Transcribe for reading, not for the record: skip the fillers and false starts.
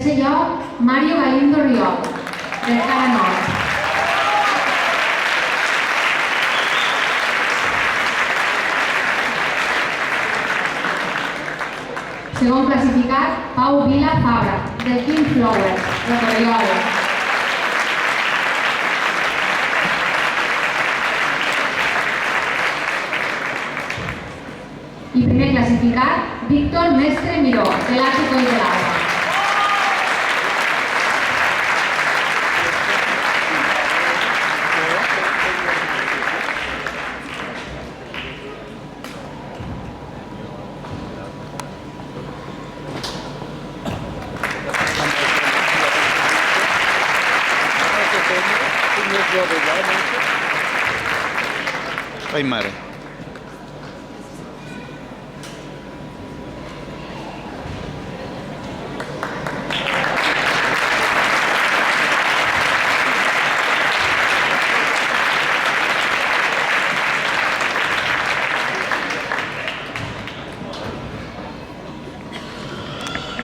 tercer lloc, Mario Galindo Riol, del Cara Nord. Segon classificat, Pau Vila Fabra, del King Flowers, de Torriola. I primer classificat, Víctor Mestre Miró, de l'Àtico i de l'Alba. Ai, mare.